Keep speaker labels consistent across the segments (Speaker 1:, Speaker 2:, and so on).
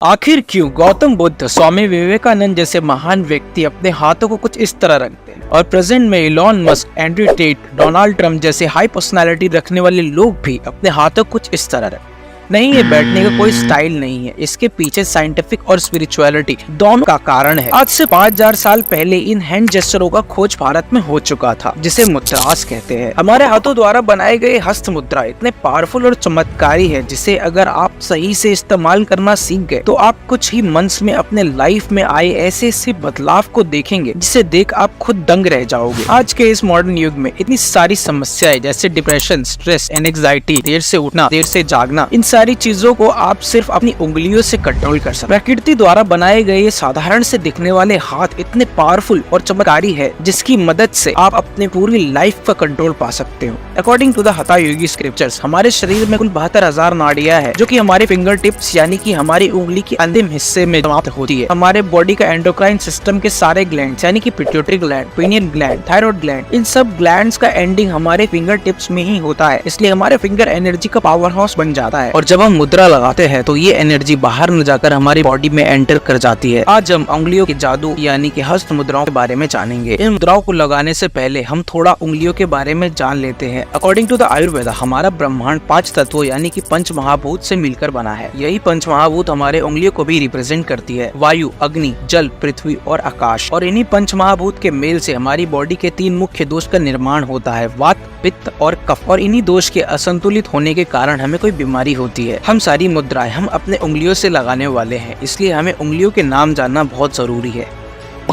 Speaker 1: आखिर क्यों गौतम बुद्ध, स्वामी विवेकानंद जैसे महान व्यक्ति अपने हाथों को कुछ इस तरह रखते हैं और प्रेजेंट में Elon Musk, Andrew Tate, Donald Trump जैसे हाई पर्सनालिटी रखने वाले लोग भी अपने हाथों को कुछ इस तरह रखते हैं? नहीं, ये बैठने का कोई स्टाइल नहीं है, इसके पीछे साइंटिफिक और स्पिरिचुअलिटी दोनों का कारण है। आज से 5000 साल पहले इन हैंड जेस्चरों का खोज भारत में हो चुका था, जिसे मुद्रास कहते हैं। हमारे हाथों द्वारा बनाए गए हस्त मुद्रा इतने पावरफुल और चमत्कारी है, जिसे अगर आप सही से इस्तेमाल करना सीख गए तो आप कुछ ही मंथ्स में अपने लाइफ में आए ऐसे ऐसे बदलाव को देखेंगे जिसे देख आप खुद दंग रह जाओगे। आज के इस मॉडर्न युग में इतनी सारी समस्याएं जैसे डिप्रेशन, स्ट्रेस, एंजाइटी, देर से उठना, देर से जागना, इन सारी चीजों को आप सिर्फ अपनी उंगलियों से कंट्रोल कर सकते हैं। प्रकृति द्वारा बनाए गए ये साधारण से दिखने वाले हाथ इतने पावरफुल और चमत्कारी है, जिसकी मदद से आप अपने पूरी लाइफ का कंट्रोल पा सकते हो। According to the hatha yogi scriptures, हमारे शरीर में कुल 72,000 नाड़ियां है, जो कि हमारे फिंगर टिप्स यानी कि हमारी उंगली के अंतिम हिस्से में समाप्त होती है। हमारे बॉडी का एंडोक्राइन सिस्टम के सारे ग्लैंड यानी कि pituitary gland, pineal gland, thyroid gland, इन सब ग्लैंड्स का एंडिंग हमारे फिंगर टिप्स में ही होता है, इसलिए हमारे फिंगर एनर्जी का पावर हाउस बन जाता है। और जब हम मुद्रा लगाते हैं तो ये एनर्जी बाहर न जाकर हमारी बॉडी में एंटर कर जाती है। आज हम उंगलियों के जादू यानी कि हस्त मुद्राओं के बारे में जानेंगे। इन मुद्राओं को लगाने से पहले हम थोड़ा उंगलियों के बारे में जान लेते हैं। अकॉर्डिंग टू द आयुर्वेदा, हमारा ब्रह्मांड 5 तत्वों यानी कि पंच महाभूत से मिलकर बना है। यही पंच महाभूत हमारे उंगलियों को भी रिप्रेजेंट करती है: वायु, अग्नि, जल, पृथ्वी और आकाश। और इन्हीं पंच महाभूत के मेल से हमारी बॉडी के 3 मुख्य दोष का निर्माण होता है: वात, पित्त और कफ। और इन्हीं दोष के असंतुलित होने के कारण हमें कोई बीमारी होती है। हम सारी मुद्राएं हम अपने उंगलियों से लगाने वाले हैं, इसलिए हमें उंगलियों के नाम जानना बहुत जरूरी है।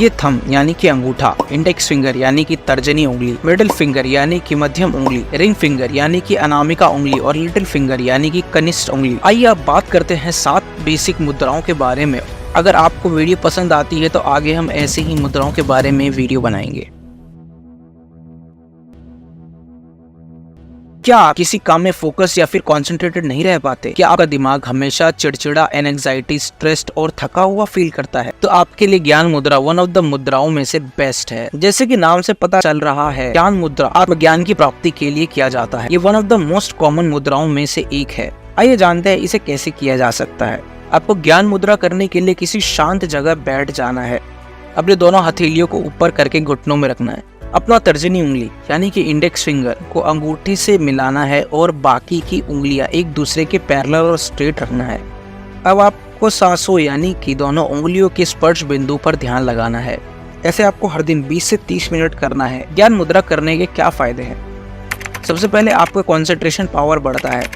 Speaker 1: ये थंब यानी कि अंगूठा, इंडेक्स फिंगर यानी कि तर्जनी उंगली, मिडिल फिंगर यानी कि मध्यम उंगली, रिंग फिंगर यानी कि अनामिका उंगली और लिटिल फिंगर यानी कि कनिष्ठ उंगली। आइए अब बात करते हैं 7 बेसिक मुद्राओं के बारे में। अगर आपको वीडियो पसंद आती है तो आगे हम ऐसे ही मुद्राओं के बारे में वीडियो बनाएंगे। क्या आप किसी काम में फोकस या फिर कंसंट्रेटेड नहीं रह पाते? क्या आपका दिमाग हमेशा चिड़चिड़ा, एंजाइटी, स्ट्रेस्ड और थका हुआ फील करता है? तो आपके लिए ज्ञान मुद्रा वन ऑफ द मुद्राओं में से बेस्ट है। जैसे कि नाम से पता चल रहा है, ज्ञान मुद्रा आत्मज्ञान की प्राप्ति के लिए किया जाता है। ये one of the most common मुद्राओं में से एक है। आइए जानते हैं इसे कैसे किया जा सकता है। आपको ज्ञान मुद्रा करने के लिए किसी शांत जगह बैठ जाना है। अपने दोनों हथेलियों को ऊपर करके घुटनों में रखना है। अपना तर्जनी उंगली यानी कि इंडेक्स फिंगर को अंगूठे से मिलाना है और बाकी की उंगलियां एक दूसरे के पैरेलल और स्ट्रेट रखना है। अब आपको सांसों यानी कि दोनों उंगलियों के स्पर्श बिंदु पर ध्यान लगाना है। ऐसे आपको हर दिन 20 से 30 मिनट करना है। ज्ञान मुद्रा करने के क्या फायदे हैं? सबसे पहले आपका कंसंट्रेशन पावर बढ़ता है,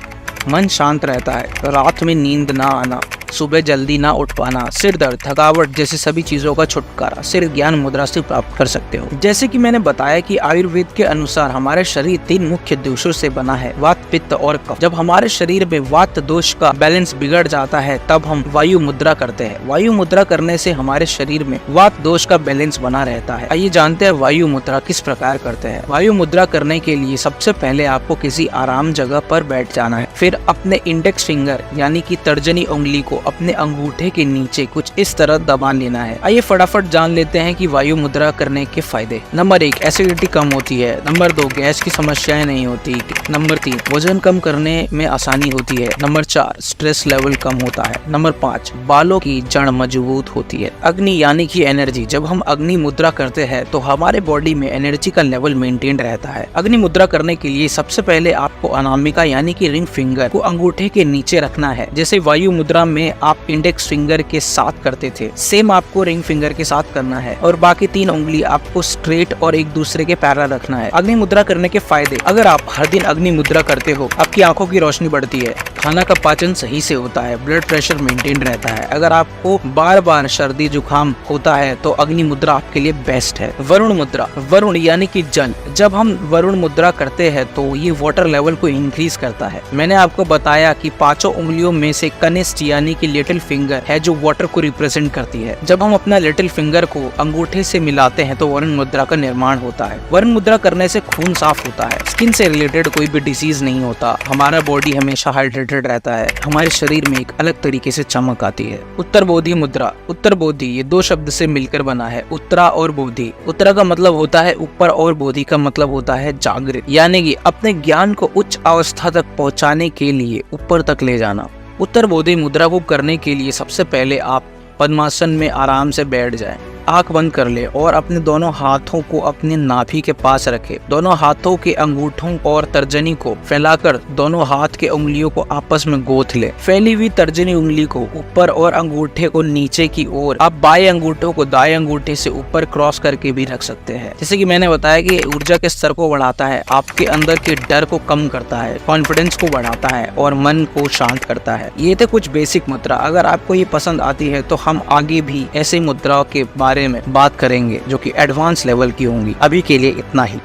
Speaker 1: मन शांत रहता है, रात में नींद ना आना, सुबह जल्दी ना उठ पाना, सिर दर्द, थकावट जैसे सभी चीजों का छुटकारा सिर्फ ज्ञान मुद्रा से प्राप्त कर सकते हो। जैसे कि मैंने बताया कि आयुर्वेद के अनुसार हमारे शरीर 3 मुख्य दोषों से बना है: वात, पित्त और कफ। जब हमारे शरीर में वात दोष का बैलेंस बिगड़ जाता है तब हम वायु मुद्रा करते हैं। वायु मुद्रा करने से हमारे शरीर में वात दोष का बैलेंस बना रहता है। आइए जानते हैं वायु मुद्रा किस प्रकार करते हैं। वायु मुद्रा करने के लिए सबसे पहले आपको किसी आराम जगह पर बैठ जाना है। फिर अपने इंडेक्स फिंगर यानी कि तर्जनी उंगली को अपने अंगूठे के नीचे कुछ इस तरह दबा लेना है। आइए फटाफट जान लेते हैं कि वायु मुद्रा करने के फायदे। नंबर 1, एसिडिटी कम होती है। नंबर 2, गैस की समस्याएं नहीं होती। नंबर 3, वजन कम करने में आसानी होती है। नंबर 4, स्ट्रेस लेवल कम होता है। नंबर 5, बालों की जड़ मजबूत होती है। अग्नि यानी कि एनर्जी, जब हम अग्नि मुद्रा करते हैं तो हमारे बॉडी में एनर्जी का लेवल मेंटेन रहता है। अग्नि मुद्रा करने के लिए सबसे पहले आपको अनामिका यानी कि रिंग फिंगर को अंगूठे के नीचे रखना है। जैसे वायु मुद्रा में आप इंडेक्स फिंगर के साथ करते थे, सेम आपको रिंग फिंगर के साथ करना है और बाकी 3 उंगली आपको स्ट्रेट और एक दूसरे के पैरेलल रखना है। अग्नि मुद्रा करने के फायदे: अगर आप हर दिन अग्नि मुद्रा करते हो, आपकी आंखों की रोशनी बढ़ती है, खाना का पाचन सही से होता है, ब्लड प्रेशर मेंटेन रहता है। अगर आपको बार बार सर्दी जुकाम होता है तो अग्नि मुद्रा आपके लिए बेस्ट है। वरुण मुद्रा, वरुण यानी कि जल, जब हम वरुण मुद्रा करते हैं तो ये वाटर लेवल को इंक्रीज करता है। मैंने आपको बताया कि 5 उंगलियों में से कनिष्ठ यानी कि लिटिल फिंगर है जो वाटर को रिप्रेजेंट करती है। जब हम अपना लिटिल फिंगर को अंगूठे से मिलाते हैं तो वरुण मुद्रा का निर्माण होता है। वरुण मुद्रा करने से खून साफ होता है, स्किन से रिलेटेड कोई भी डिसीज नहीं होता, हमारा बॉडी हमेशा हाइड्रेटेड रहता है, हमारे शरीर में एक अलग तरीके से चमक आती है। उत्तर बोधि मुद्रा, उत्तर बोधि ये 2 शब्द से मिलकर बना है, उत्तरा और बोधि। उत्तरा का मतलब होता है ऊपर और बोधि का मतलब होता है जागृत, यानी कि अपने ज्ञान को उच्च अवस्था तक पहुँचाने के लिए ऊपर तक ले जाना। उत्तर बोधि मुद्रा को करने के लिए सबसे पहले आप पद्मासन में आराम से बैठ जाएं। आंख बंद कर ले और अपने दोनों हाथों को अपने नाभि के पास रखे। दोनों हाथों के अंगूठों और तर्जनी को फैलाकर दोनों हाथ के उंगलियों को आपस में गोथ ले। फैली हुई तर्जनी उंगली को ऊपर और अंगूठे को नीचे की ओर आप बाएं अंगूठों को दाएं अंगूठे से ऊपर क्रॉस करके भी रख सकते हैं। जैसे कि मैंने बताया कि ऊर्जा के स्तर को बढ़ाता है, आपके अंदर के डर को कम करता है, कॉन्फिडेंस को बढ़ाता है और मन को शांत करता है। ये थे कुछ बेसिक मुद्रा। अगर आपको ये पसंद आती है तो हम आगे भी ऐसे मुद्राओं के बारे में बात करेंगे जो कि एडवांस लेवल की होंगी। अभी के लिए इतना ही।